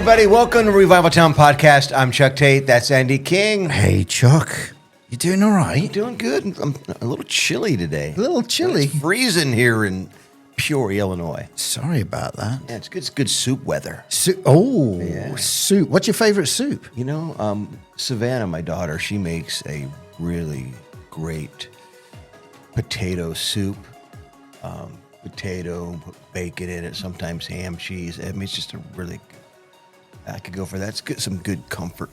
everybody. Welcome to Revival Town Podcast. I'm Chuck Tate. That's Andy King. Hey, Chuck. You doing all right? Doing good. I'm a little chilly today. A little chilly. It's freezing here in Peoria, Illinois. Sorry about that. Yeah, it's good. It's good soup weather. Soup. What's your favorite soup? You know, Savannah, my daughter, she makes a really great potato soup. Potato, put bacon in it, sometimes ham, cheese. I mean, it's just a really, I could go for that. It's good, some good comfort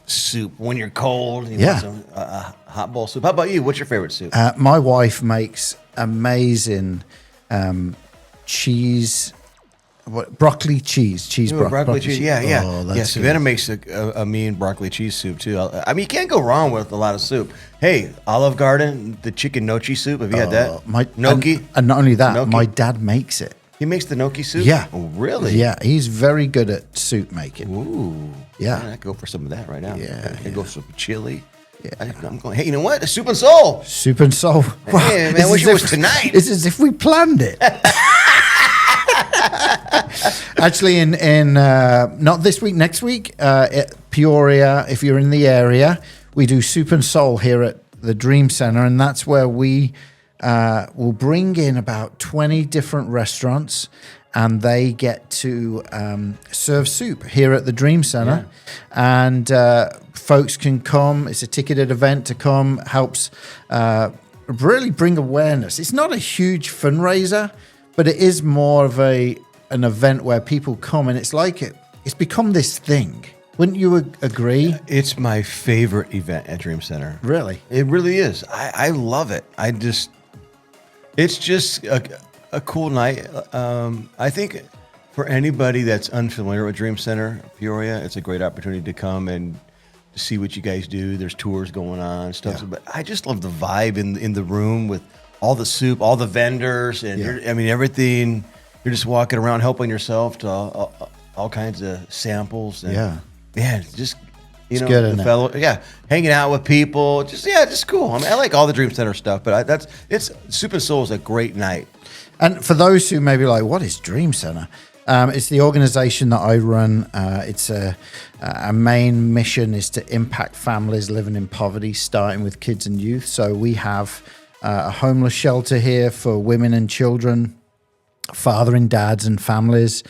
soup when you're cold. You want some hot bowl soup. How about you? What's your favorite soup? My wife makes amazing cheese, broccoli cheese, broccoli cheese. Yeah. Oh, yeah, Savannah makes a mean broccoli cheese soup too. I mean, you can't go wrong with a lot of soup. Hey, Olive Garden, the chicken gnocchi soup. Have you had that? Gnocchi? And not only that, Gnocchi? my dad makes it. He makes the gnocchi soup? Yeah. Oh, really? Yeah, he's very good at soup making. Ooh. Yeah. Man, I go for some of that right now. Yeah, I go for some chili. Yeah. I'm going, hey, you know what? Soup and soul. Soup and soul. Hey, man, I wish it was tonight. It's as if we planned it. Actually, in not this week, next week, at Peoria, if you're in the area, we do Soup and Soul here at the Dream Center, and that's where we will bring in about 20 different restaurants, and they get to serve soup here at the Dream Center. Yeah. And folks can come. It's a ticketed event to come. Helps really bring awareness. It's not a huge fundraiser, but it is more of an event where people come, and it's like it's become this thing. Wouldn't you agree? It's my favorite event at Dream Center. Really? It really is. I love it. It's just a cool night. I think for anybody that's unfamiliar with Dream Center, Peoria, it's a great opportunity to come and to see what you guys do. There's tours going on, stuff. Yeah. But I just love the vibe in the room with all the soup, all the vendors, and everything. You're just walking around helping yourself to all kinds of samples. And, just it's good, hanging out with people. Just cool. I mean, I like all the Dream Center stuff, but it's Soup and Soul is a great night. And for those who may be like, what is Dream Center? It's the organization that I run. It's a main mission is to impact families living in poverty, starting with kids and youth. So we have a homeless shelter here for women and children, father and dads and families.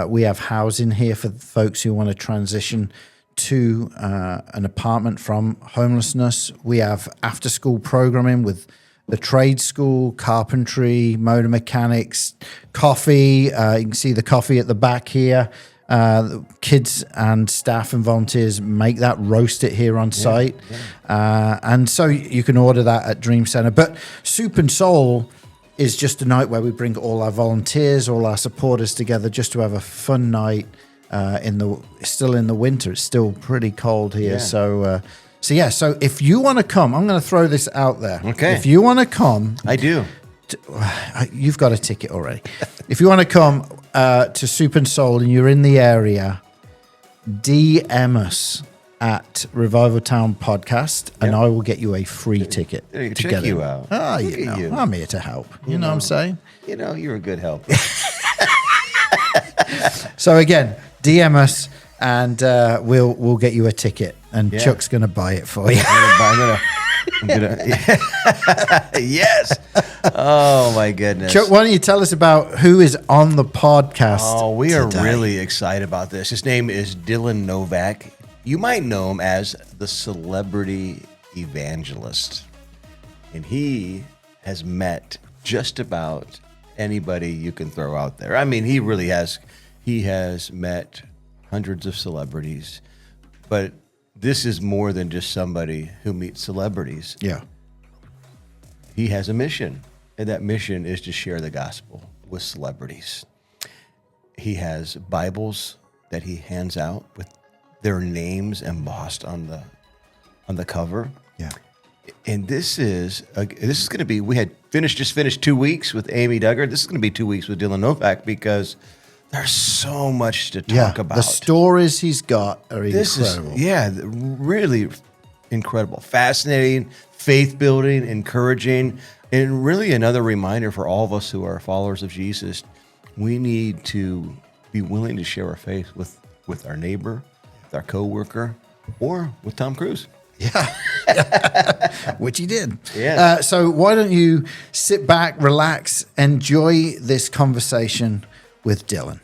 We have housing here for folks who want to transition to an apartment from homelessness. We have after-school programming with the trade school, carpentry, motor mechanics, coffee. You can see the coffee at the back here. Kids and staff and volunteers make that, roast it here on site. And so you can order that at Dream Center. But Soup and Soul is just a night where we bring all our volunteers, all our supporters together just to have a fun night still in the winter. It's still pretty cold here. Yeah. So if you want to come, I'm going to throw this out there. Okay. If you want to come. I do. You've got a ticket already. If you want to come to Soup and Soul and you're in the area, DM us at Revival Town Podcast, and I will get you a free ticket to check get you in. out. Oh, I'm here to help. You know what I'm saying? You know, you're a good helper. So again, DM us, and we'll get you a ticket, and Chuck's going to buy it for you. I'm gonna yes. Oh my goodness. Chuck, why don't you tell us about who is on the podcast? Oh, we are today? really excited about this. His name is Dylan Novak. You might know him as the Celebrity Evangelist. And he has met just about anybody you can throw out there. I mean, he really has. He has met hundreds of celebrities, but this is more than just somebody who meets celebrities. Yeah. He has a mission, and that mission is to share the gospel with celebrities. He has Bibles that he hands out with their names embossed on the cover. Yeah. And this is going to be, we had just finished 2 weeks with Amy Duggar. This is going to be 2 weeks with Dylan Novak because there's so much to talk about. The stories he's got are incredible. Really incredible. Fascinating, faith-building, encouraging, and really another reminder for all of us who are followers of Jesus. We need to be willing to share our faith with our neighbor, with our coworker, or with Tom Cruise. Yeah, which he did. Yeah. So why don't you sit back, relax, enjoy this conversation with Dylan.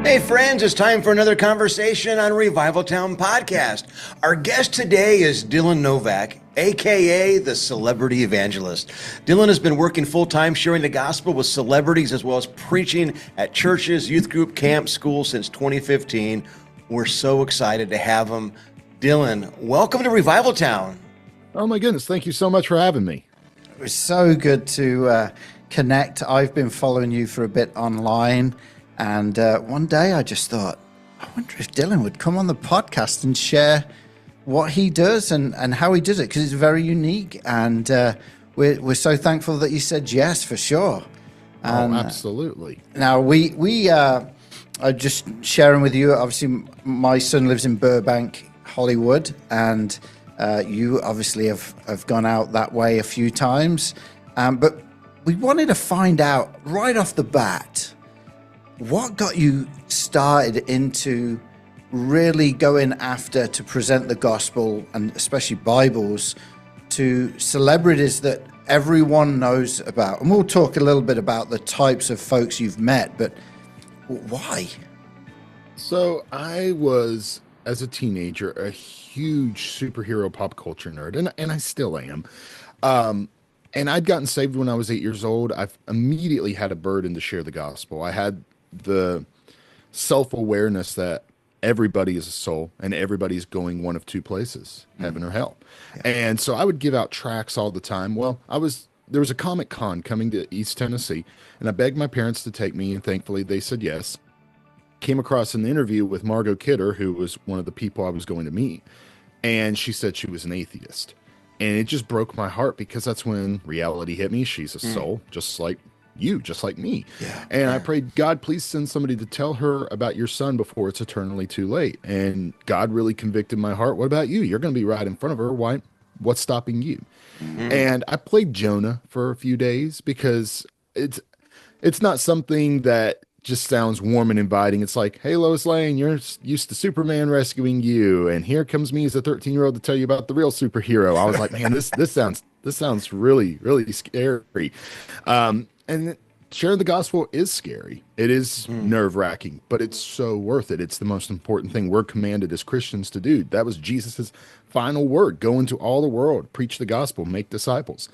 Hey friends, it's time for another conversation on Revival Town Podcast. Our guest today is Dylan Novak, aka the Celebrity Evangelist. Dylan has been working full-time sharing the gospel with celebrities as well as preaching at churches, youth group, camp, schools since 2015. We're so excited to have him. Dylan, welcome to Revival Town. Oh my goodness, thank you so much for having me. It was so good to connect. I've been following you for a bit online. And one day I just thought, I wonder if Dylan would come on the podcast and share what he does and how he does it, because it's very unique. And we're so thankful that you said yes, for sure. And, absolutely. Now, we are just sharing with you, obviously, my son lives in Burbank, Hollywood, and you obviously have gone out that way a few times. But we wanted to find out right off the bat, what got you started into really going after to present the gospel, and especially Bibles, to celebrities that everyone knows about? And we'll talk a little bit about the types of folks you've met, but why? So I was, as a teenager, a huge superhero pop culture nerd, and I still am. And I'd gotten saved when I was 8 years old. I've immediately had a burden to share the gospel. I had the self-awareness that everybody is a soul and everybody's going one of two places, heaven or hell. Yeah. And so I would give out tracts all the time. Well, there was a Comic Con coming to East Tennessee, and I begged my parents to take me, and thankfully they said yes. Came across an interview with Margot Kidder, who was one of the people I was going to meet, and she said she was an atheist. And it just broke my heart, because that's when reality hit me. She's a soul, just like you, just like me. Yeah. And I prayed, God, please send somebody to tell her about your son before it's eternally too late. And God really convicted my heart. What about you? You're going to be right in front of her. Why? What's stopping you? And I played Jonah for a few days, because it's not something that just sounds warm and inviting. It's like, hey, Lois Lane, you're used to Superman rescuing you, and here comes me as a 13-year-old to tell you about the real superhero. I was like, man, this sounds really, really scary. And sharing the gospel is scary. It is nerve-wracking, but it's so worth it. It's the most important thing we're commanded as Christians to do. That was Jesus's final word: go into all the world, preach the gospel, make disciples.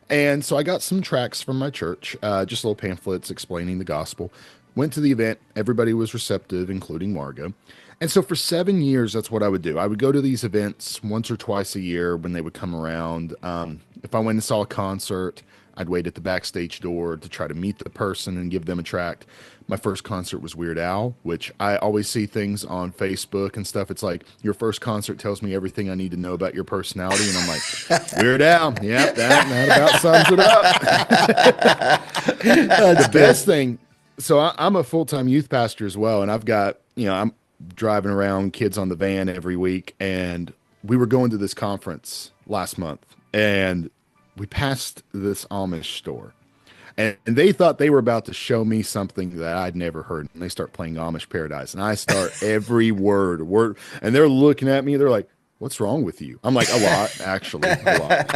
And so I got some tracts from my church, just little pamphlets explaining the gospel. Went to the event. Everybody was receptive, including Margot. And so for 7 years, that's what I would do. I would go to these events once or twice a year when they would come around. If I went and saw a concert, I'd wait at the backstage door to try to meet the person and give them a tract. My first concert was Weird Al, which I always see things on Facebook and stuff. It's like, your first concert tells me everything I need to know about your personality. And I'm like, Weird Al. Yep, that about sums it up. The best thing. So I'm a full-time youth pastor as well. And I've got, I'm driving around kids on the van every week. And we were going to this conference last month, and we passed this Amish store, and they thought they were about to show me something that I'd never heard. And they start playing Amish Paradise, and I start every word, and they're looking at me. They're like, what's wrong with you? I'm like, a lot, actually, a lot.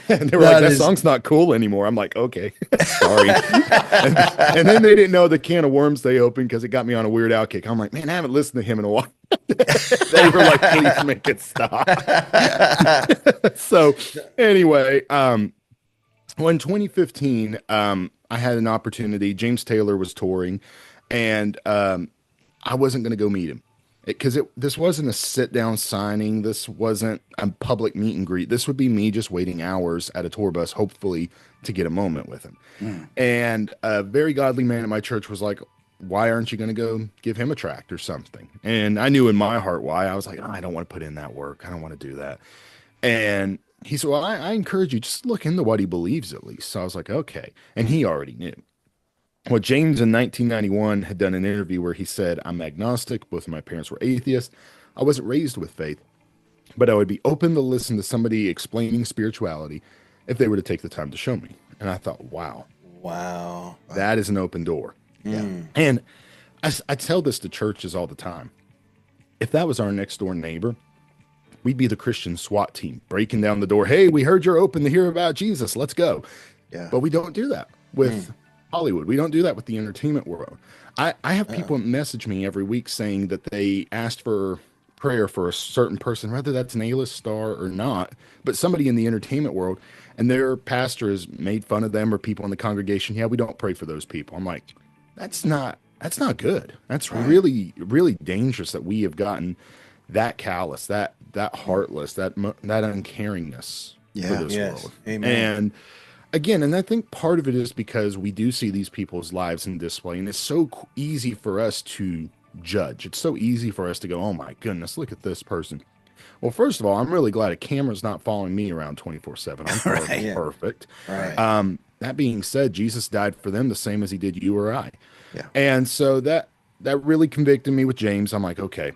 And they were like, that song's not cool anymore. I'm like, okay, sorry. and then they didn't know the can of worms they opened, because it got me on a Weird Al kick. I'm like, man, I haven't listened to him in a while. They were like, please make it stop. So anyway, well, in 2015, I had an opportunity. James Taylor was touring, and I wasn't going to go meet him, because this wasn't a sit-down signing. This wasn't a public meet and greet. This would be me just waiting hours at a tour bus, hopefully to get a moment with him. And a very godly man at my church was like, why aren't you going to go give him a tract or something? And I knew in my heart why. I was like, I don't want to put in that work. I don't want to do that. And he said, well, I encourage you, just look into what he believes at least. So I was like, okay. And he already knew. Well, James in 1991 had done an interview where he said, I'm agnostic. Both of my parents were atheists. I wasn't raised with faith, but I would be open to listen to somebody explaining spirituality if they were to take the time to show me. And I thought, Wow. that is an open door. Yeah. And I tell this to churches all the time. If that was our next door neighbor, we'd be the Christian SWAT team breaking down the door. Hey, we heard you're open to hear about Jesus. Let's go. Yeah. But we don't do that with Hollywood. We don't do that with the entertainment world. I have people message me every week saying that they asked for prayer for a certain person, whether that's an A-list star or not, but somebody in the entertainment world, and their pastor has made fun of them or people in the congregation. Yeah, we don't pray for those people. I'm like, that's not good. That's really, really dangerous that we have gotten that callous, that heartless, that uncaringness for this world. Amen. And again, and I think part of it is because we do see these people's lives in display, and it's so easy for us to judge. It's so easy for us to go, oh my goodness, look at this person. Well, first of all, I'm really glad a camera's not following me around 24/7. I'm perfect. Right. That being said, Jesus died for them the same as he did you or I. Yeah. And so that really convicted me with James. I'm like, okay,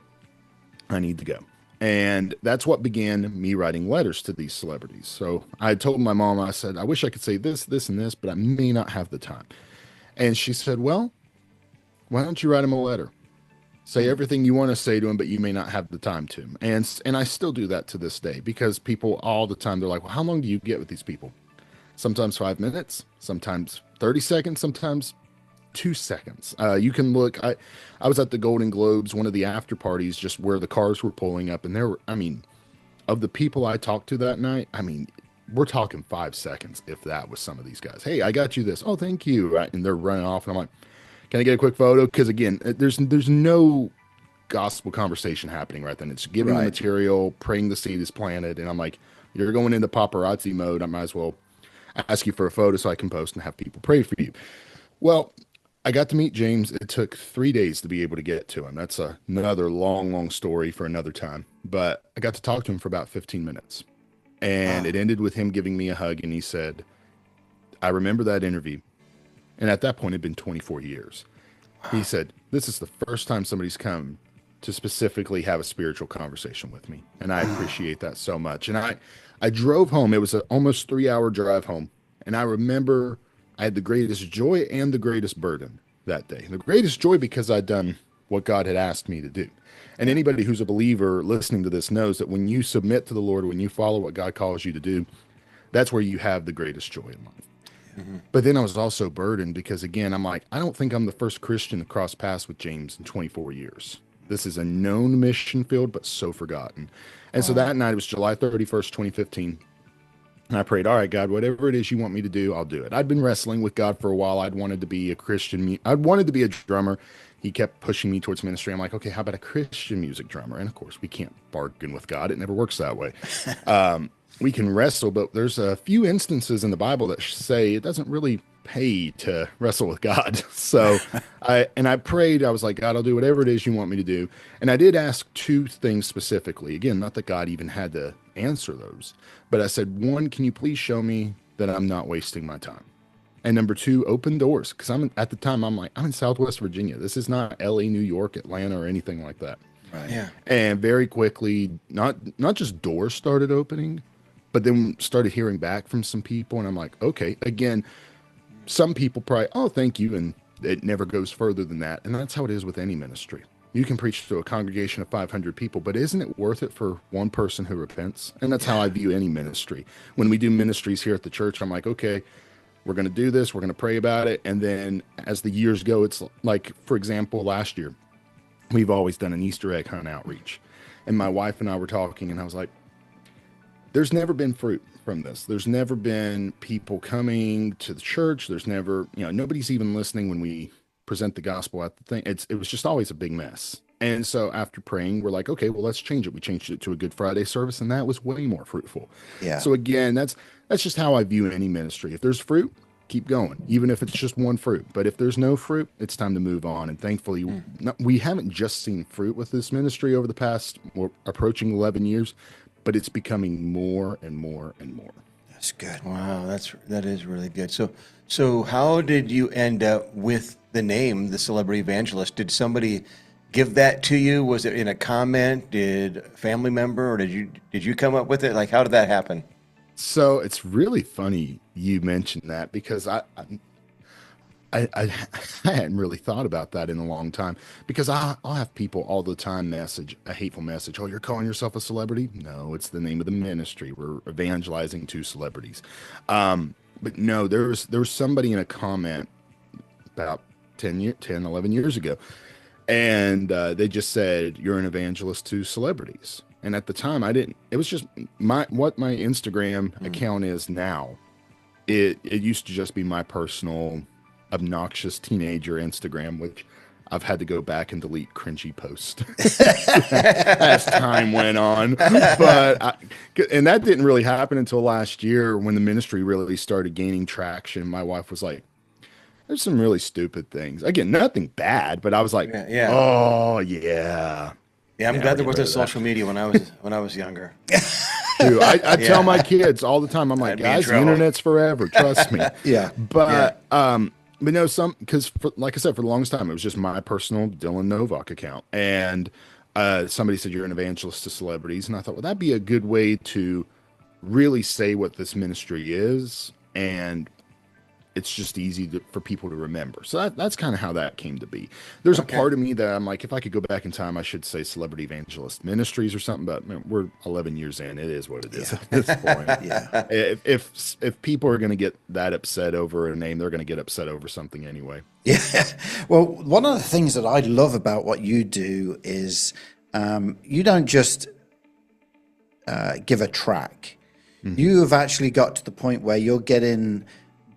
I need to go. And that's what began me writing letters to these celebrities. So I told my mom, I said, I wish I could say this, this, and this, but I may not have the time. And she said, well, why don't you write him a letter? Say everything you want to say to him, but you may not have the time to. And I still do that to this day, because people all the time, they're like, well, how long do you get with these people? Sometimes 5 minutes, sometimes 30 seconds, sometimes 2 seconds. You can look, I was at the Golden Globes, one of the after parties, just where the cars were pulling up, and there were, of the people I talked to that night, we're talking 5 seconds, if that was some of these guys. Hey, I got you this. Oh, thank you. Right. And they're running off, and I'm like, can I get a quick photo? Because again, there's no gospel conversation happening right then. It's giving the material, praying the seed is planted, and I'm like, you're going into paparazzi mode. I might as well ask you for a photo so I can post and have people pray for you. Well, I got to meet James. It took 3 days to be able to get to him. That's another long story for another time. But I got to talk to him for about 15 minutes. And it ended with him giving me a hug. And he said, I remember that interview. And at that point, it had been 24 years. He said, this is the first time somebody's come to specifically have a spiritual conversation with me. And I appreciate that so much. And I drove home. It was an almost 3-hour drive home. And I remember I had the greatest joy and the greatest burden that day. The greatest joy because I'd done what God had asked me to do. And anybody who's a believer listening to this knows that when you submit to the Lord, when you follow what God calls you to do, that's where you have the greatest joy in life. Mm-hmm. But then I was also burdened because, again, I'm like, I don't think I'm the first Christian to cross paths with James in 24 years. This is a known mission field, but so forgotten. And so that night, it was July 31st, 2015. And I prayed, all right, God, whatever it is you want me to do, I'll do it. I'd been wrestling with God for a while. I'd wanted to be a Christian. I'd wanted to be a drummer. He kept pushing me towards ministry. I'm like, okay, how about a Christian music drummer? And of course, we can't bargain with God. It never works that way. We can wrestle, but there's a few instances in the Bible that say it doesn't really pay to wrestle with God. So I prayed. I was like, God, I'll do whatever it is you want me to do. And I did ask 2 things specifically. Again, not that God even had to answer those, but I said, 1, can you please show me that I'm not wasting my time? And number 2, open doors. Because at the time, I'm in Southwest Virginia. This is not LA, New York, Atlanta, or anything like that. Right. Yeah. And very quickly, not just doors started opening, but then started hearing back from some people. And I'm like, okay, again, some people probably, oh, thank you. And it never goes further than that. And that's how it is with any ministry. You can preach to a congregation of 500 people, but isn't it worth it for one person who repents? And that's how I view any ministry. When we do ministries here at the church, I'm like, okay, we're going to do this. We're going to pray about it. And then as the years go, it's like, for example, last year, we've always done an Easter egg hunt outreach. And my wife and I were talking, and I was like, there's never been fruit from this. There's never been people coming to the church. There's never, nobody's even listening when we present the gospel at the thing. It was just always a big mess. And so after praying, we're like, okay, well, let's change it. We changed it to a Good Friday service, and that was way more fruitful. Yeah. So again, that's just how I view any ministry. If there's fruit, keep going, even if it's just one fruit. But if there's no fruit, it's time to move on. And thankfully, we haven't just seen fruit with this ministry over the past, we're approaching 11 years, but it's becoming more and more and more. That's good. Wow, that is really good. So how did you end up with the name, the Celebrity Evangelist? Did somebody give that to you? Was it in a comment? Did a family member, or did you come up with it? Like, how did that happen? So it's really funny you mentioned that because I hadn't really thought about that in a long time because I'll have people all the time message a hateful message. Oh, you're calling yourself a celebrity? No, it's the name of the ministry. We're evangelizing to celebrities. But no, there was somebody in a comment about 11 years ago, and they just said you're an evangelist to celebrities. And at the time, I didn't. It was just my Instagram account is now. It used to just be my personal obnoxious teenager Instagram, which I've had to go back and delete cringy posts as time went on. And that didn't really happen until last year when the ministry really started gaining traction. My wife was like, there's some really stupid things. Again, nothing bad, but I was like, Yeah. oh yeah. Yeah, I'm Yeah, glad we're there wasn't getting rid of that. social media when I was younger. Too. I Yeah. tell my kids all the time, I'm like, I'd be in guys, the trouble. internet's forever. Trust me. Yeah. But no, because like I said, for the longest time, it was just my personal Dylan Novak account. And somebody said, you're an evangelist to celebrities. And I thought, well, that'd be a good way to really say what this ministry is. And it's just easy for people to remember. So that's kind of how that came to be. There's a part of me that I'm like, if I could go back in time, I should say Celebrity Evangelist Ministries or something. But man, we're 11 years in. It is what it is at this point. Yeah. If people are going to get that upset over a name, they're going to get upset over something anyway. Yeah. Well, one of the things that I love about what you do is you don't just give a track. Mm-hmm. You have actually got to the point where you're getting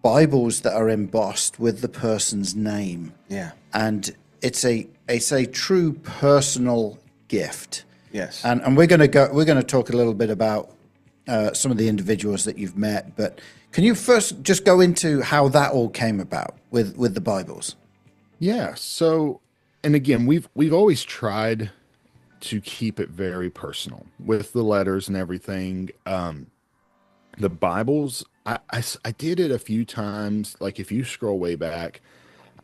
Bibles that are embossed with the person's name. Yeah. And it's a true personal gift. Yes. And we're going to talk a little bit about some of the individuals that you've met, but can you first just go into how that all came about with the Bibles? Yeah. So, and again, we've always tried to keep it very personal with the letters and everything. The Bibles, I did it a few times. Like if you scroll way back,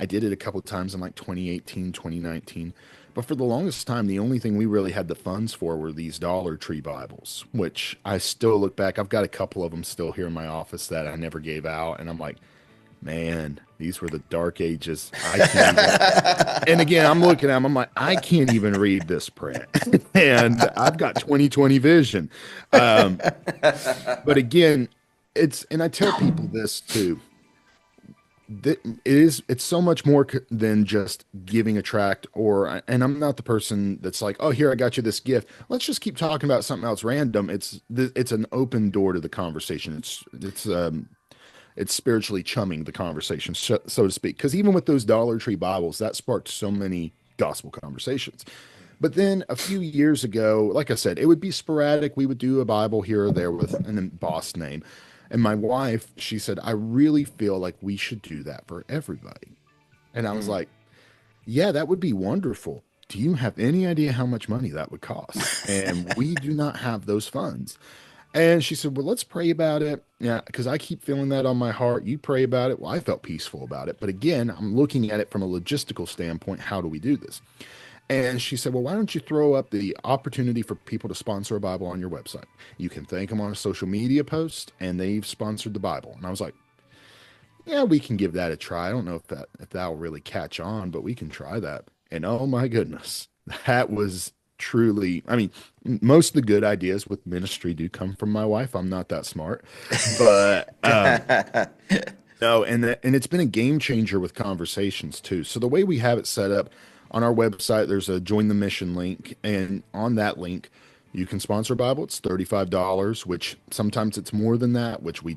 I did it a couple of times in like 2018, 2019. But for the longest time, the only thing we really had the funds for were these Dollar Tree Bibles, which I still look back. I've got a couple of them still here in my office that I never gave out. And I'm like, man, these were the dark ages. I can't and again, I'm looking at them. I'm like, I can't even read this print. And I've got 20/20 vision. But again, and I tell people this too. It's so much more than just giving a tract and I'm not the person that's like, oh, here, I got you this gift. Let's just keep talking about something else random. It's an open door to the conversation. It's spiritually chumming the conversation, so to speak. Because even with those Dollar Tree Bibles, that sparked so many gospel conversations. But then a few years ago, like I said, it would be sporadic. We would do a Bible here or there with an embossed name. And my wife, she said, I really feel like we should do that for everybody. And I was like, yeah, that would be wonderful. Do you have any idea how much money that would cost? And we do not have those funds. And she said, well, let's pray about it. Yeah, because I keep feeling that on my heart. You pray about it. Well, I felt peaceful about it. But again, I'm looking at it from a logistical standpoint. How do we do this? And she said, well, why don't you throw up the opportunity for people to sponsor a Bible on your website? You can thank them on a social media post, and they've sponsored the Bible. And I was like, yeah, we can give that a try. I don't know if that'll really catch on, but we can try that. And oh my goodness, that was truly, I mean, most of the good ideas with ministry do come from my wife. I'm not that smart, but no, and it's been a game changer with conversations too. So the way we have it set up on our website, there's a join the mission link, and on that link, you can sponsor a Bible. It's $35, which sometimes it's more than that, which we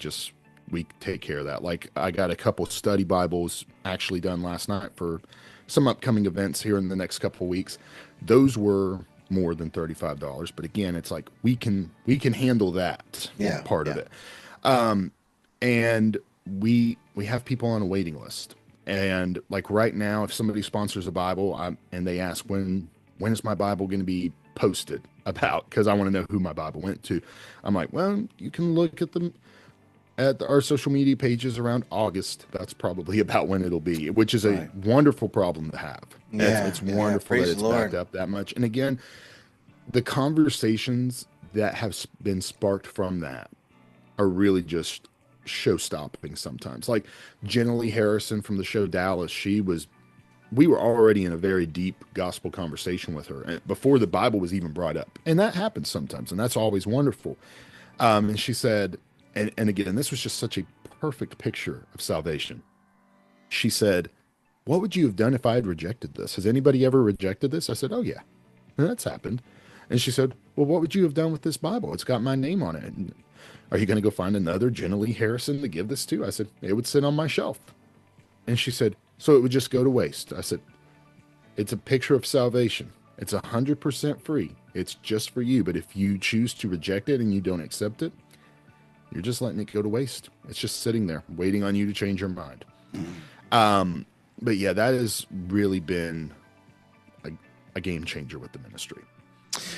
take care of that. Like I got a couple study Bibles actually done last night for some upcoming events here in the next couple of weeks. Those were more than $35, but again, it's like we can handle that part of it. And we have people on a waiting list. And like right now, if somebody sponsors a Bible and they ask when is my Bible going to be posted about, because I want to know who my Bible went to, I'm like, well, you can look at them at our social media pages around August. That's probably about when it'll be, which is a wonderful problem to have. It's wonderful that it's backed up that much. And again, the conversations that have been sparked from that are really just show stopping sometimes. Like Jenna Lee Harrison from the show Dallas, we were already in a very deep gospel conversation with her before the Bible was even brought up. And that happens sometimes, and that's always wonderful. And she said, and again, this was just such a perfect picture of salvation. She said, what would you have done if I had rejected this? Has anybody ever rejected this? I said, oh yeah, that's happened. And she said, well, what would you have done with this Bible? It's got my name on it. And are you going to go find another Jenna Lee Harrison to give this to? I said, it would sit on my shelf. And she said, so it would just go to waste. I said, it's a picture of salvation. It's 100% free. It's just for you. But if you choose to reject it and you don't accept it, you're just letting it go to waste. It's just sitting there waiting on you to change your mind. But yeah, that has really been a game changer with the ministry.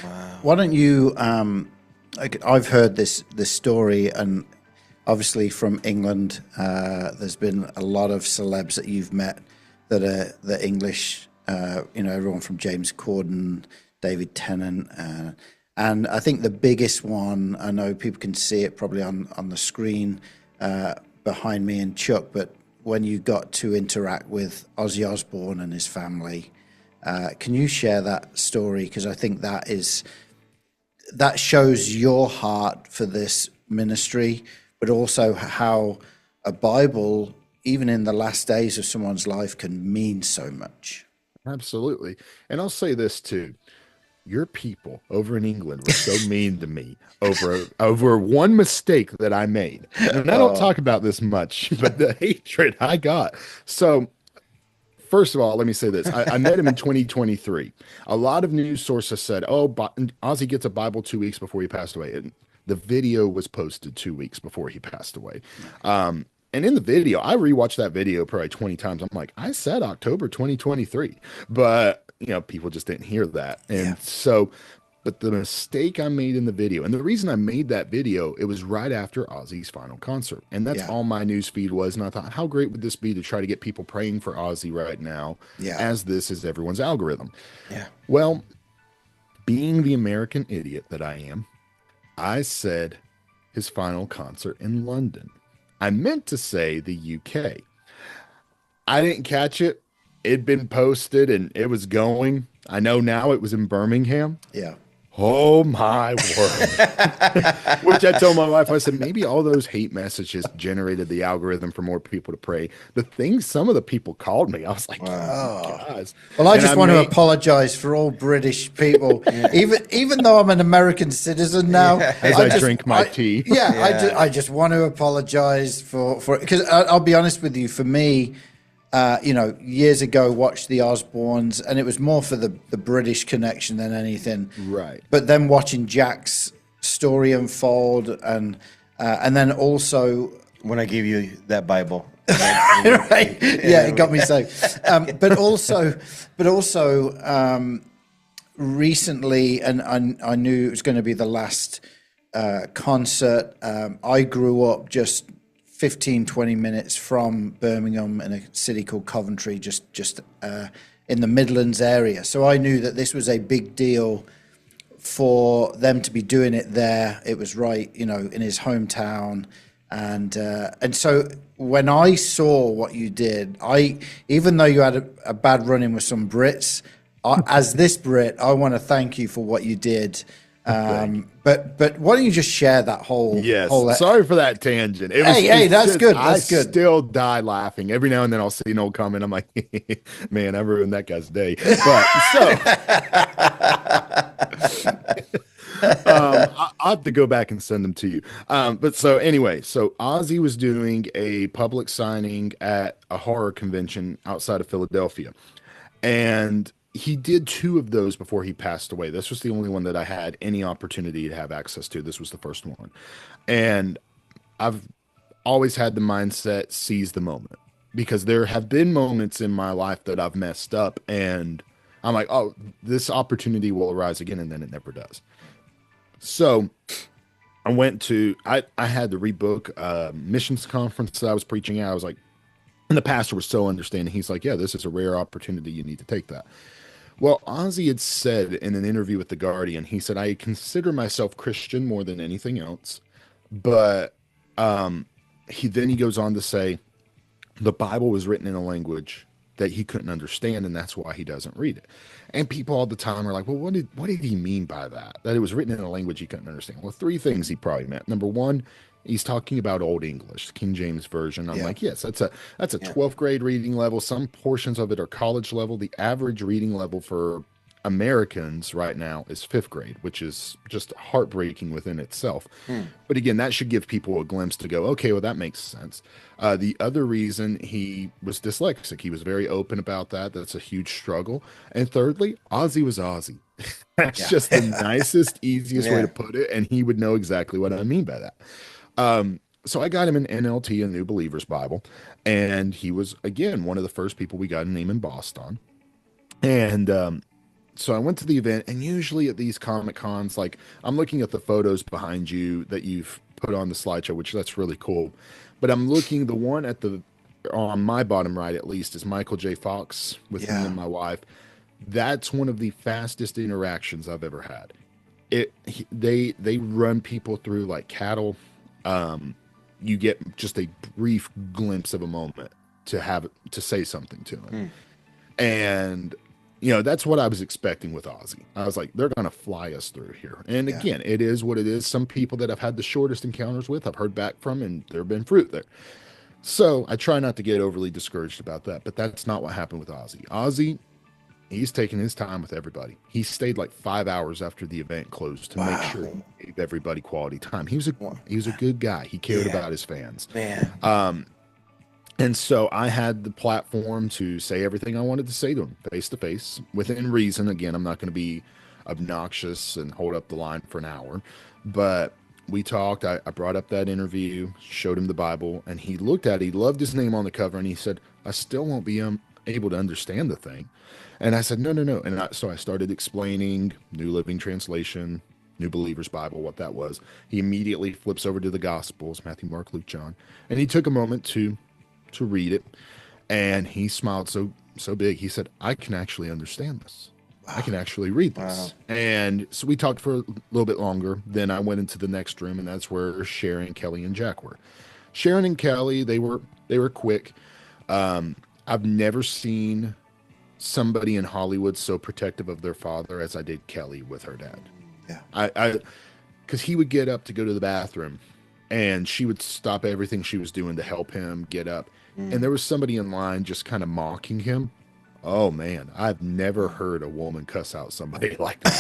Wow. Why don't you, I've heard this story, and obviously from England, there's been a lot of celebs that you've met that are the English, everyone from James Corden, David Tennant, and I think the biggest one, I know people can see it probably on the screen behind me and Chuck, but when you got to interact with Ozzy Osbourne and his family, can you share that story? Because I think that shows your heart for this ministry, but also how a Bible, even in the last days of someone's life, can mean so much. Absolutely. And I'll say this too. Your people over in England were so mean to me over one mistake that I made. And I don't talk about this much, but the hatred I got. So first of all, let me say this. I met him in 2023. A lot of news sources said, Ozzy gets a Bible 2 weeks before he passed away. And the video was posted 2 weeks before he passed away. And in the video, I rewatched that video probably 20 times. I'm like, I said October 2023, but people just didn't hear that. And so, but the mistake I made in the video, and the reason I made that video, it was right after Ozzy's final concert. And that's all my news feed was. And I thought, how great would this be to try to get people praying for Ozzy right now, as this is everyone's algorithm. Yeah. Well, being the American idiot that I am, I said his final concert in London. I meant to say the UK. I didn't catch it. It'd been posted and it was going. I know now it was in Birmingham. Yeah. Oh my word. Which I told my wife, I said, maybe all those hate messages generated the algorithm for more people to pray. Some of the people called me. I was like, oh, guys. Well, I just want to apologize for all British people, even though I'm an American citizen now. As I drink my tea. I just want to apologize for because I'll be honest with you, for me, years ago, watched the Osbournes, and it was more for the British connection than anything. Right. But then watching Jack's story unfold, and then also when I gave you that Bible, right? Yeah, it got me so. But also, recently, and I knew it was going to be the last concert. I grew up just 15, 20 minutes from Birmingham in a city called Coventry, just in the Midlands area. So I knew that this was a big deal for them to be doing it there. It was right, in his hometown. And so when I saw what you did, even though you had a bad run-in with some Brits, as this Brit, I want to thank you for what you did. But why don't you just share that whole? Yes. Sorry for that tangent. That's good. That's good. I still die laughing every now and then. I'll see an old comment. I'm like, man, I ruined that guy's day. But I'll have to go back and send them to you. But so anyway, so Ozzy was doing a public signing at a horror convention outside of Philadelphia, and he did 2 of those before he passed away. This was the only one that I had any opportunity to have access to. This was the first one. And I've always had the mindset, seize the moment, because there have been moments in my life that I've messed up and I'm like, oh, this opportunity will arise again. And then it never does. So I had the rebook missions conference that I was preaching at. I was like, and the pastor was so understanding. He's like, yeah, this is a rare opportunity. You need to take that. Well, Ozzy had said in an interview with The Guardian, he said, I consider myself Christian more than anything else, but He goes on to say the Bible was written in a language that he couldn't understand, and that's why he doesn't read it. And people all the time are like, well, what did he mean by that? That it was written in a language he couldn't understand. Well, three things he probably meant. Number one, he's talking about Old English, the King James Version. I'm like, yes, that's a 12th grade reading level. Some portions of it are college level. The average reading level for Americans right now is 5th grade, which is just heartbreaking within itself. But again, that should give people a glimpse to go, okay, well, that makes sense. The other reason, he was dyslexic. He was very open about that. That's a huge struggle. And thirdly, Ozzy was Ozzy. That's just the nicest, easiest way to put it. And he would know exactly what I mean by that. So I got him an NLT, a New Believer's Bible. And he was, again, one of the first people we got a name embossed on. And so I went to the event, and usually at these Comic Cons, like, I'm looking at the photos behind you that you've put on the slideshow, which that's really cool. But I'm looking, the one on my bottom right, at least, is Michael J. Fox with me and my wife. That's one of the fastest interactions I've ever had. They run people through like cattle. You get just a brief glimpse of a moment to say something to him. And that's what I was expecting with Ozzy. I was like, they're going to fly us through here. And again, it is what it is. Some people that I've had the shortest encounters with, I've heard back from, and there have been fruit there. So I try not to get overly discouraged about that, but that's not what happened with Ozzy. Ozzy, he's taking his time with everybody. He stayed like 5 hours after the event closed to make sure he gave everybody quality time. He was a good guy. He cared about his fans. Man. And so I had the platform to say everything I wanted to say to him face to face within reason. Again, I'm not going to be obnoxious and hold up the line for an hour, but we talked. I brought up that interview, showed him the Bible, and he looked at it. He loved his name on the cover, and he said, I still won't be able to understand the thing. And I said, no. And so I started explaining New Living Translation, New Believer's Bible, what that was. He immediately flips over to the Gospels, Matthew, Mark, Luke, John, and he took a moment to read it, and he smiled so big. He said, I can actually understand this. I can actually read this. And so we talked for a little bit longer. Then I went into the next room, and that's where Sharon, Kelly, and Jack were. Sharon and Kelly, they were quick. I've never seen somebody in Hollywood so protective of their father as I did Kelly with her dad. Because he would get up to go to the bathroom, and she would stop everything she was doing to help him get up. And there was somebody in line just kind of mocking him. Oh man, I've never heard a woman cuss out somebody like that.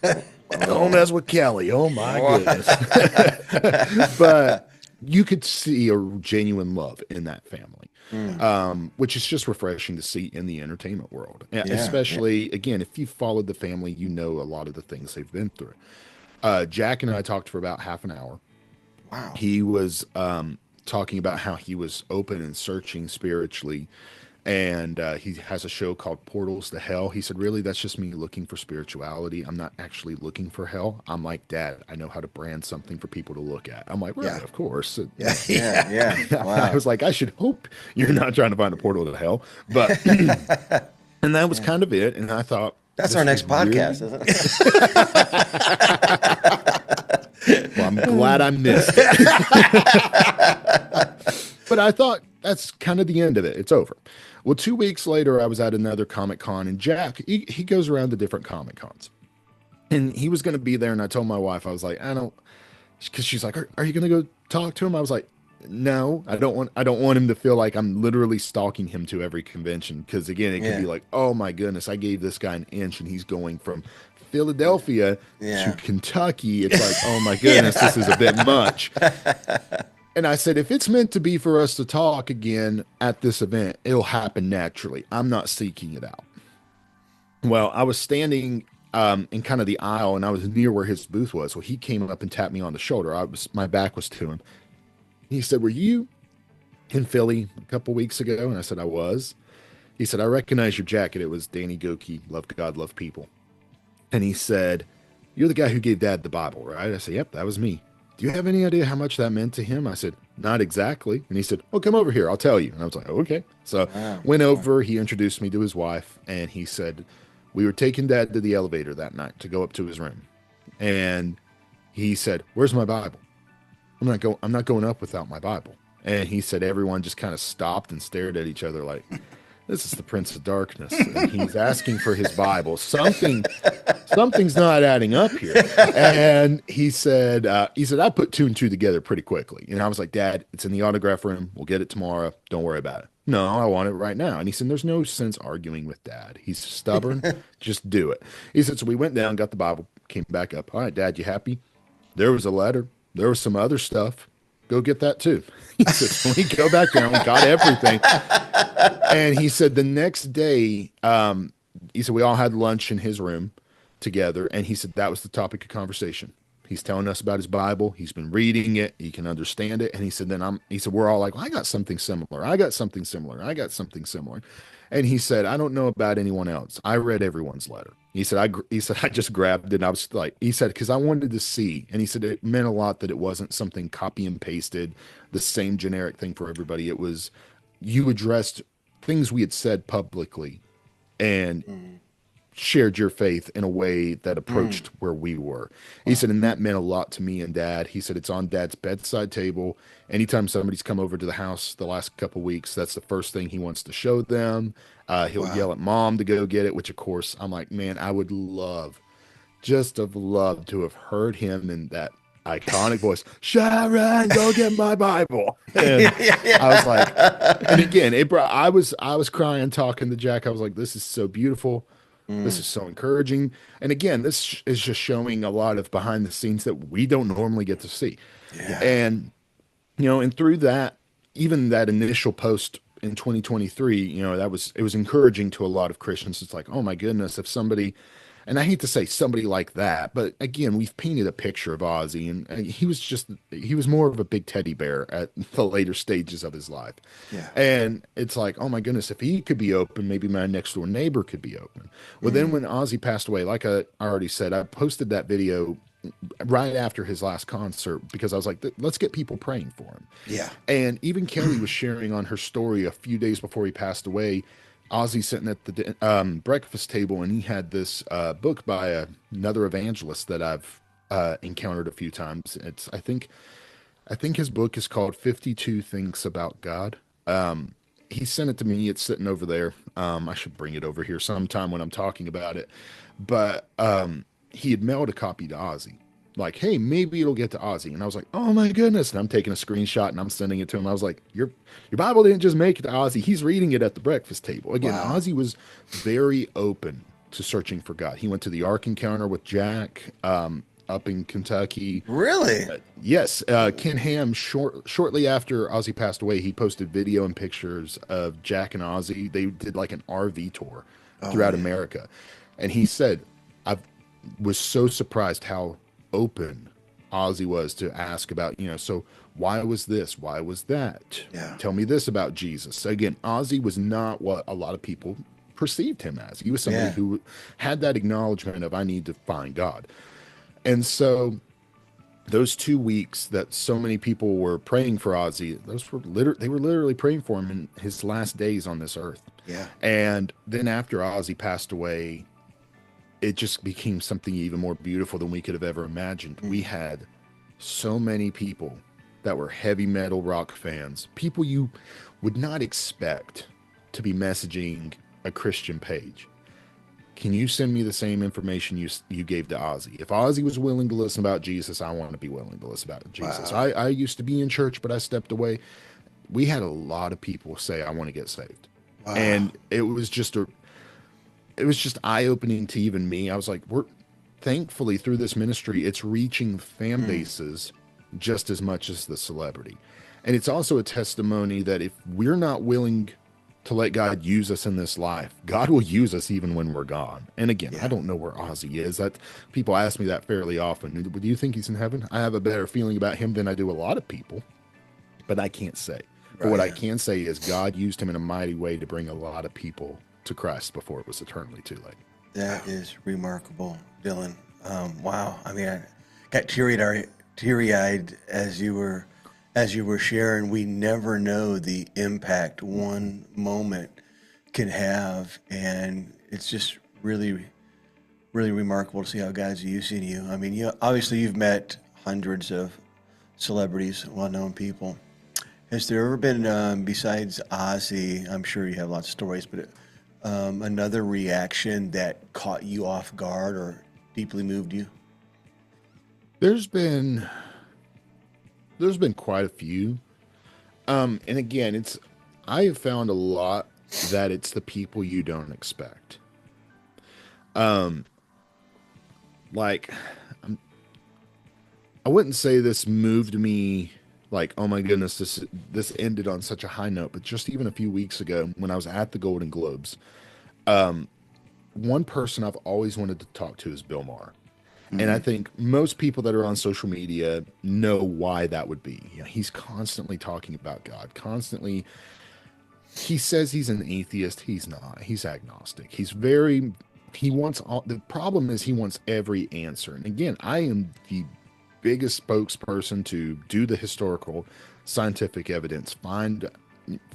I was like, don't mess with Kelly. Oh my goodness. But you could see a genuine love in that family, which is just refreshing to see in the entertainment world. Especially, again, if you followed the family, you know a lot of the things they've been through. Jack and I talked for about half an hour. Wow. He was talking about how he was open and searching spiritually. And he has a show called Portals to Hell. He said, really, that's just me looking for spirituality. I'm not actually looking for hell. I'm like, Dad, I know how to brand something for people to look at. I'm like, right, of course. Yeah. Wow. I was like, I should hope you're not trying to find a portal to hell. But, and that was kind of it. And I thought, that's our next podcast, isn't it? Well, I'm glad I missed it. But I thought that's kind of the end of it. It's over. Well, 2 weeks later, I was at another Comic Con, and Jack, he goes around to different Comic Cons, and he was going to be there. And I told my wife, I was like, I don't, because she's like, are you going to go talk to him? I was like, no, I don't want him to feel like I'm literally stalking him to every convention. Because again, it could be like, oh my goodness, I gave this guy an inch, and he's going from Philadelphia to Kentucky. It's like, oh my goodness, this is a bit much. And I said, if it's meant to be for us to talk again at this event, it'll happen naturally. I'm not seeking it out. Well, I was standing in kind of the aisle, and I was near where his booth was. Well, he came up and tapped me on the shoulder. My back was to him. He said, were you in Philly a couple weeks ago? And I said, I was. He said, I recognize your jacket. It was Danny Goki, Love God, Love People. And he said, you're the guy who gave Dad the Bible, right? I said, yep, that was me. Do you have any idea how much that meant to him? I said, not exactly. And he said, well, come over here. I'll tell you. And I was like, okay. So went over, he introduced me to his wife, and he said, we were taking Dad to the elevator that night to go up to his room. And he said, where's my Bible? I'm not going up without my Bible. And he said everyone just kind of stopped and stared at each other like, this is the Prince of Darkness, and he's asking for his Bible. Something's not adding up here. And he said, I put two and two together pretty quickly. And I was like, Dad, it's in the autograph room. We'll get it tomorrow. Don't worry about it. No, I want it right now. And he said, there's no sense arguing with Dad. He's stubborn. Just do it. He said, so we went down, got the Bible, came back up. All right, Dad, you happy? There was a letter. There was some other stuff. Go get that too. He said, so we go back down. We got everything. And he said the next day, he said we all had lunch in his room together. And he said that was the topic of conversation. He's telling us about his Bible. He's been reading it. He can understand it. And he said, we're all like, well, I got something similar. I got something similar. I got something similar. And he said, I don't know about anyone else. I read everyone's letter. He said, I just grabbed it. And I was like, he said, because I wanted to see. And he said, it meant a lot that it wasn't something copy and pasted, the same generic thing for everybody. It was, you addressed things we had said publicly and shared your faith in a way that approached where we were. He said, and that meant a lot to me and Dad. He said, it's on Dad's bedside table. Anytime somebody's come over to the house the last couple of weeks, that's the first thing he wants to show them. He'll yell at Mom to go get it, which of course I'm like, man, I would just have loved to have heard him in that iconic voice, Sharon, go get my Bible. And I was like, and again, I was crying, talking to Jack. I was like, this is so beautiful. This is so encouraging. And again, this is just showing a lot of behind the scenes that we don't normally get to see. Yeah. And, and through that, even that initial post in 2023, it was encouraging to a lot of Christians. It's like, oh my goodness, if somebody, and I hate to say somebody like that, but again, we've painted a picture of Ozzy, and he was more of a big teddy bear at the later stages of his life. Yeah. And it's like, oh my goodness, if he could be open, maybe my next door neighbor could be open. Well, then when Ozzy passed away, like I already said, I posted that video right after his last concert because I was like, let's get people praying for him. Yeah. And even Kelly was sharing on her story a few days before he passed away. Ozzy sitting at the breakfast table, and he had this book by another evangelist that I've encountered a few times. I think his book is called 52 Things About God. He sent it to me. It's sitting over there. I should bring it over here sometime when I'm talking about it. But he had mailed a copy to Ozzy. Like, hey, maybe it'll get to Ozzy. And I was like, oh my goodness. And I'm taking a screenshot and I'm sending it to him. I was like, your Bible didn't just make it to Ozzy. He's reading it at the breakfast table. Again, wow. Ozzy was very open to searching for God. He went to the Ark Encounter with Jack up in Kentucky. Really? Yes. Ken Ham, shortly after Ozzy passed away, he posted video and pictures of Jack and Ozzy. They did like an RV tour throughout America. And he said, I was so surprised how open Ozzy was to ask about, so why was this? Why was that? Yeah. Tell me this about Jesus. Again, Ozzy was not what a lot of people perceived him as. He was somebody who had that acknowledgement of, I need to find God. And so those 2 weeks that so many people were praying for Ozzy, they were literally praying for him in his last days on this earth. Yeah. And then after Ozzy passed away, it just became something even more beautiful than we could have ever imagined. We had so many people that were heavy metal rock fans, people you would not expect to be messaging a Christian page. Can you send me the same information you gave to Ozzy? If Ozzy was willing to listen about Jesus, I want to be willing to listen about Jesus. Wow. I used to be in church, but I stepped away. We had a lot of people say, I want to get saved. Wow. And it was just eye-opening to even me. I was like, thankfully through this ministry, it's reaching fan bases just as much as the celebrity. And it's also a testimony that if we're not willing to let God use us in this life, God will use us even when we're gone. And again, I don't know where Ozzy is. People ask me that fairly often. Do you think he's in heaven? I have a better feeling about him than I do a lot of people, but I can't say. But what I can say is God used him in a mighty way to bring a lot of people to Christ before it was eternally too late. That is remarkable, Dylan. Wow. I mean, I got teary-eyed as you were sharing. We never know the impact one moment can have, and it's just really, really remarkable to see how God's using you. I mean, obviously you've met hundreds of celebrities, well-known people. Has there ever been, besides Ozzy, I'm sure you have lots of stories, but another reaction that caught you off guard or deeply moved you? There's been quite a few. And again, I have found a lot that it's the people you don't expect. Um, like I wouldn't say this moved me like, oh my goodness, this ended on such a high note, but just even a few weeks ago when I was at the Golden Globes, one person I've always wanted to talk to is Bill Maher. And I think most people that are on social media know why that would be. You know, he's constantly talking about God, constantly. He says he's an atheist. He's not. He's agnostic. He wants all, the problem is he wants every answer. And again, I am the biggest spokesperson to do the historical scientific evidence. Find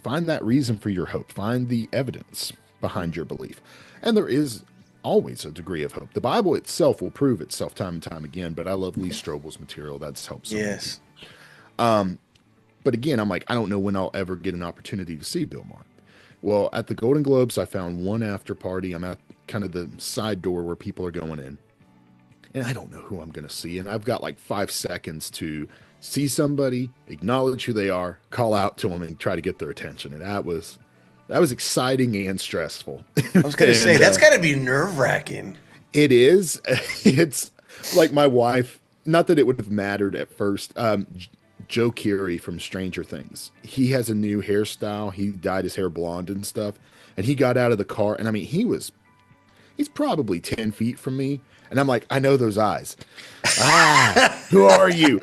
that reason for your hope. Find the evidence behind your belief. And there is always a degree of hope. The Bible itself will prove itself time and time again, but I love Lee Strobel's material. That's helped so Yes. But again, I'm like, I don't know when I'll ever get an opportunity to see Bill Maher. Well, at the Golden Globes, I found one after party. I'm at kind of the side door where people are going in. And I don't know who I'm going to see. And I've got like 5 seconds to see somebody, acknowledge who they are, call out to them, and try to get their attention. And that was exciting and stressful. I was going to say, that's got to be nerve-wracking. It is. It's like my wife, not that it would have mattered at first. Joe Keery from Stranger Things. He has a new hairstyle. He dyed his hair blonde and stuff. And he got out of the car. And I mean, he's probably 10 feet from me. And I'm like, I know those eyes. Who are you?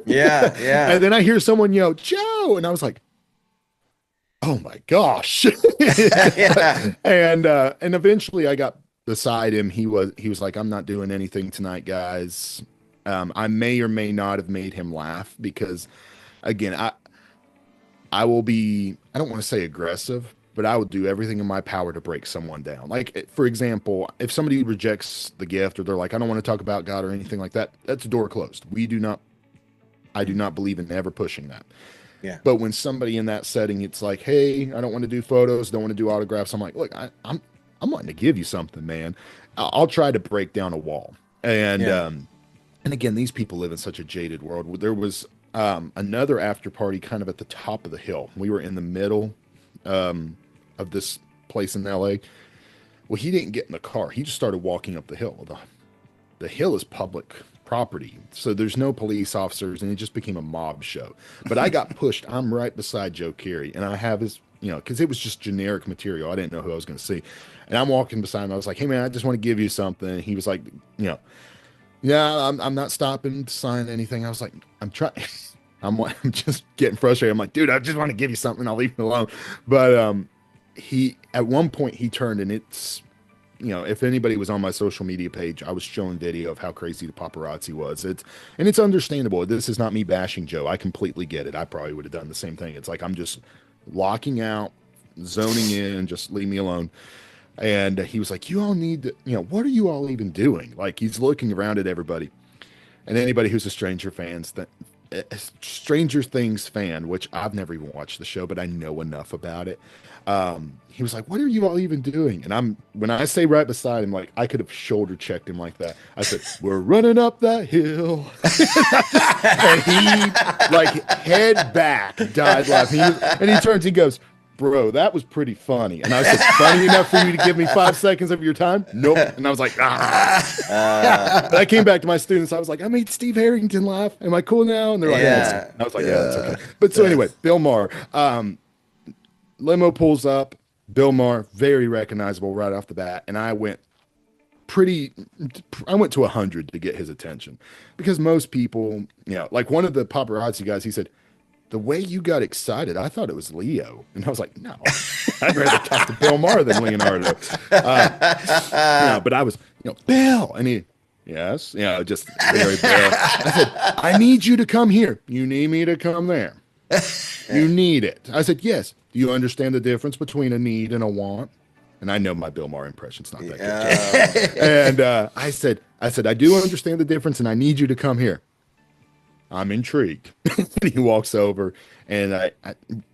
Yeah. And then I hear someone yell, Joe. And I was like, oh my gosh. Yeah. And eventually I got beside him. He was like, I'm not doing anything tonight, guys. I may or may not have made him laugh because, again, I will be, I don't want to say aggressive, but I will do everything in my power to break someone down. Like, for example, if somebody rejects the gift or they're like, I don't want to talk about God or anything like that, that's a door closed. I do not believe in ever pushing that. Yeah. But when somebody in that setting, it's like, hey, I don't want to do photos, don't want to do autographs. I'm like, look, I'm wanting to give you something, man. I'll try to break down a wall. And, and again, these people live in such a jaded world. There was another after party kind of at the top of the hill. We were in the middle of this place in LA. Well, he didn't get in the car. He just started walking up the hill. The hill is public property, so there's no police officers, and it just became a mob show. But I got pushed. I'm right beside Joe Keery, and I have his, because it was just generic material. I didn't know who I was going to see. And I'm walking beside him. I was like, hey, man, I just want to give you something. And he was like, yeah, I'm not stopping to sign anything. I was like, I'm trying. I'm just getting frustrated. I'm like, dude, I just want to give you something. I'll leave him alone. But he, at one point, he turned, and it's, if anybody was on my social media page, I was showing video of how crazy the paparazzi was. It's understandable. This is not me bashing Joe. I completely get it. I probably would have done the same thing. It's like I'm just locking out, zoning in, just leave me alone. And he was like, you all need to, what are you all even doing? Like, he's looking around at everybody. And anybody who's a Stranger Things fan, which I've never even watched the show, but I know enough about it. He was like, what are you all even doing? And when I say right beside him, like, I could have shoulder checked him like that. I said, we're running up that hill. And he, like, head back, died laughing. And he turns, he goes, bro, that was pretty funny. And I said, funny enough for you to give me 5 seconds of your time? Nope. And I was like, But I came back to my students. I was like, I made Steve Harrington laugh. Am I cool now? And they're like, yeah. I was like, yeah, that's okay. But so anyway, Bill Maher, limo pulls up. Bill Maher, very recognizable right off the bat. And I went to 100 to get his attention, because most people, like one of the paparazzi guys, he said, the way you got excited, I thought it was Leo. And I was like, no, I'd rather talk to Bill Maher than Leonardo. But I was, Bill. And he, yes, just very Bill. I said, I need you to come here. You need me to come there. You need it. I said, yes. Do you understand the difference between a need and a want? And I know my Bill Maher impression's not that good. And I said, I do understand the difference, and I need you to come here. I'm intrigued. And he walks over, and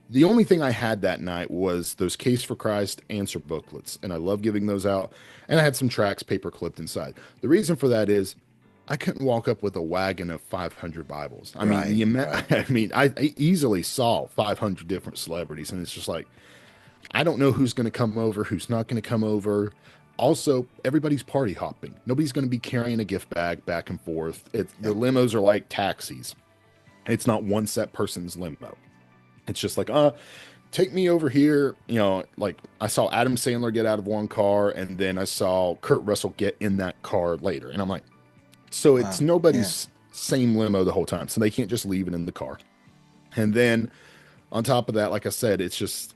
the only thing I had that night was those Case for Christ answer booklets, and I love giving those out. And I had some tracts paper clipped inside. The reason for that is I couldn't walk up with a wagon of 500 Bibles. I mean, I easily saw 500 different celebrities, and it's just like, I don't know who's going to come over, who's not going to come over. Also, everybody's party hopping. Nobody's going to be carrying a gift bag back and forth. The limos are like taxis. It's not one set person's limo. It's just like, take me over here. You know, like I saw Adam Sandler get out of one car, and then I saw Kurt Russell get in that car later. And I'm like, so it's nobody's same limo the whole time. So they can't just leave it in the car. And then on top of that, like I said, it's just,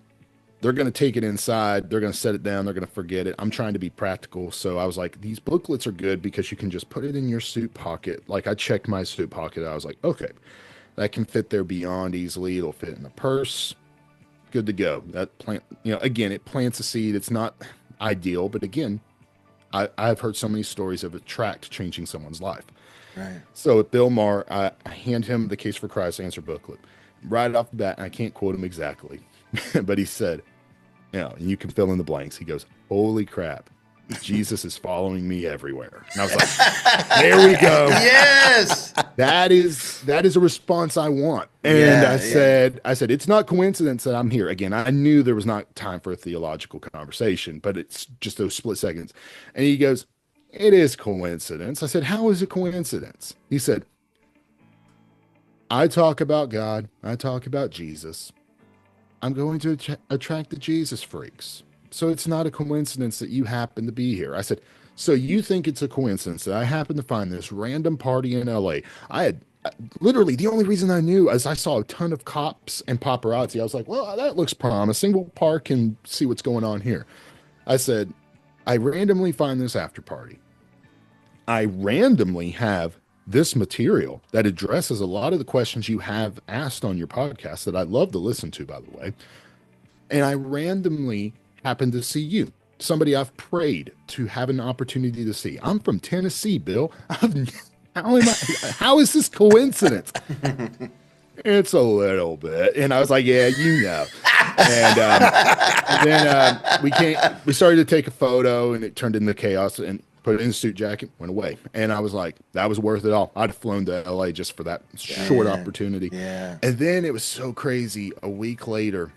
they're going to take it inside. They're going to set it down. They're going to forget it. I'm trying to be practical. So I was like, these booklets are good because you can just put it in your suit pocket. Like I checked my suit pocket. I was like, okay, that can fit there beyond easily. It'll fit in the purse. Good to go. That plant, you know, again, it plants a seed. It's not ideal, but again, I've heard so many stories of a tract changing someone's life. Right. So at Bill Maher, I hand him the Case for Christ answer booklet. Right off the bat, and I can't quote him exactly, but he said, you know, and you can fill in the blanks. He goes, holy crap, Jesus is following me everywhere. And I was like, there we go. Yes. That is a response I want. And I said, it's not coincidence that I'm here. Again, I knew there was not time for a theological conversation, but it's just those split seconds. And he goes, it is coincidence. I said, how is it coincidence? He said, I talk about God. I talk about Jesus. I'm going to attract the Jesus freaks. So it's not a coincidence that you happen to be here. I said, so you think it's a coincidence that I happen to find this random party in LA? I had literally, the only reason I knew is I saw a ton of cops and paparazzi. I was like, well, that looks promising. We'll park and see what's going on here. I said, I randomly find this after party. I randomly have this material that addresses a lot of the questions you have asked on your podcast that I love to listen to, by the way. And I randomly happened to see you, somebody I've prayed to have an opportunity to see. I'm from Tennessee, Bill. How is this coincidence? It's a little bit. And I was like, yeah, you know. And then we started to take a photo, and it turned into chaos, and put it in the suit jacket, went away. And I was like, that was worth it all. I'd have flown to LA just for that short opportunity. Yeah. And then it was so crazy. A week later,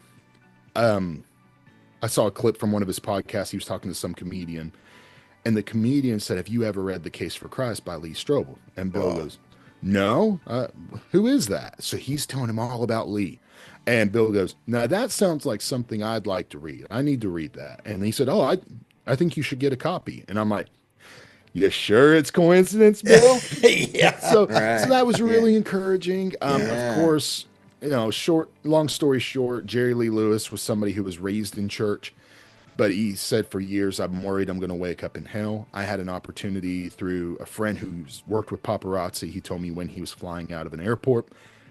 I saw a clip from one of his podcasts. He was talking to some comedian, and the comedian said, have you ever read The Case for Christ by Lee Strobel? And Bill goes, no, who is that? So he's telling him all about Lee. And Bill goes, now that sounds like something I'd like to read. I need to read that. And he said, oh, I think you should get a copy. And I'm like, you sure it's coincidence, Bill? Yeah. So that was really encouraging. Of course, you know, long story short, Jerry Lee Lewis was somebody who was raised in church, but he said for years, I'm worried I'm going to wake up in hell. I had an opportunity through a friend who's worked with paparazzi. He told me when he was flying out of an airport,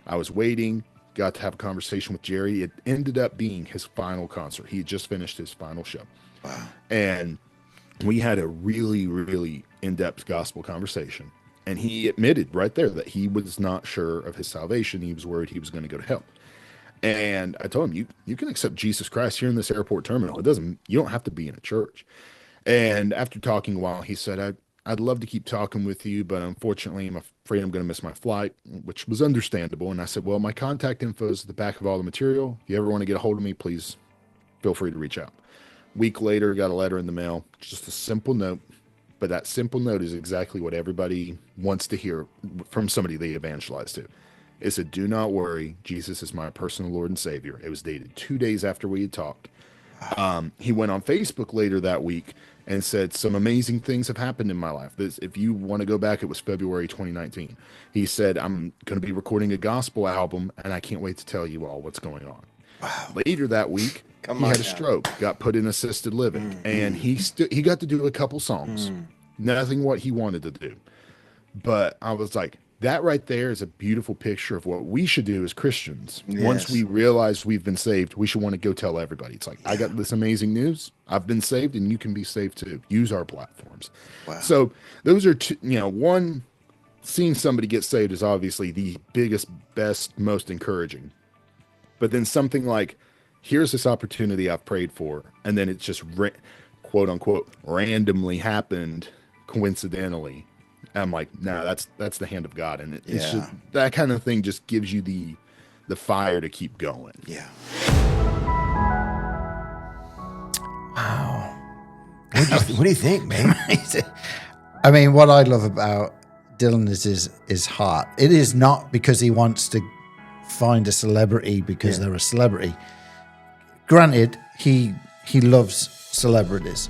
I was waiting, got to have a conversation with Jerry. It ended up being his final concert. He had just finished his final show. Wow. And we had a really, really in-depth gospel conversation. And he admitted right there that he was not sure of his salvation. He was worried he was going to go to hell. And I told him, you can accept Jesus Christ here in this airport terminal. You don't have to be in a church. And after talking a while, he said, I'd love to keep talking with you, but unfortunately, I'm afraid I'm going to miss my flight, which was understandable. And I said, well, my contact info is at the back of all the material. If you ever want to get a hold of me, please feel free to reach out. Week later, got a letter in the mail, just a simple note. But that simple note is exactly what everybody wants to hear from somebody they evangelize to. It said, do not worry, Jesus is my personal Lord and Savior. It was dated 2 days after we had talked. He went on Facebook later that week and said, some amazing things have happened in my life. If you want to go back, it was February 2019. He said, I'm going to be recording a gospel album, and I can't wait to tell you all what's going on. Wow. Later that week, he had a stroke, got put in assisted living, and he got to do a couple songs. Nothing what he wanted to do. But I was like, that right there is a beautiful picture of what we should do as Christians. Yes. Once we realize we've been saved, we should want to go tell everybody. It's like, I got this amazing news. I've been saved, and you can be saved too. Use our platforms. Wow. So those are two, one seeing somebody get saved is obviously the biggest, best, most encouraging. But then something like, here's this opportunity I've prayed for, and then it's just quote unquote randomly happened coincidentally. I'm like, nah, that's the hand of God, and it's just, that kind of thing just gives you the fire to keep going. Yeah. Wow. What do you think, man? I mean, what I love about Dylan is his heart. It is not because he wants to find a celebrity because they're a celebrity. Granted, he loves celebrities,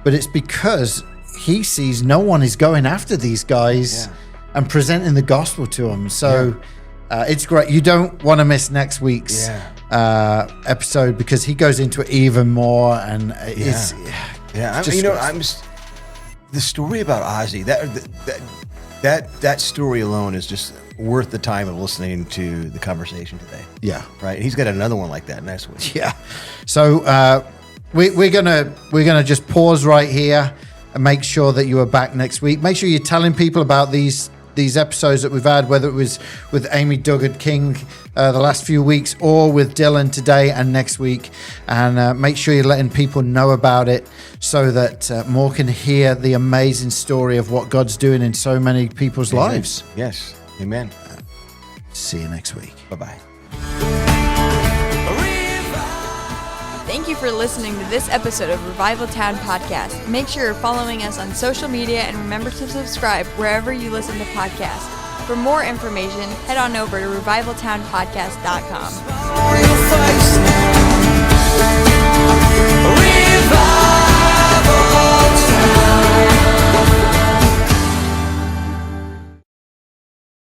but it's because he sees no one is going after these guys and presenting the gospel to them. So it's great. You don't want to miss next week's episode because he goes into it even more, and it's the story about Ozzy, that story alone is just worth the time of listening to the conversation today. Yeah. Right. He's got another one like that next week. Yeah. So we're gonna just pause right here and make sure that you are back next week. Make sure you're telling people about these episodes that we've had, whether it was with Amy Duggard King the last few weeks or with Dylan today and next week. And make sure you're letting people know about it so that more can hear the amazing story of what God's doing in so many people's lives. Yes. Amen. See you next week. Bye-bye. Thank you for listening to this episode of Revival Town Podcast. Make sure you're following us on social media and remember to subscribe wherever you listen to podcasts. For more information, head on over to revivaltownpodcast.com.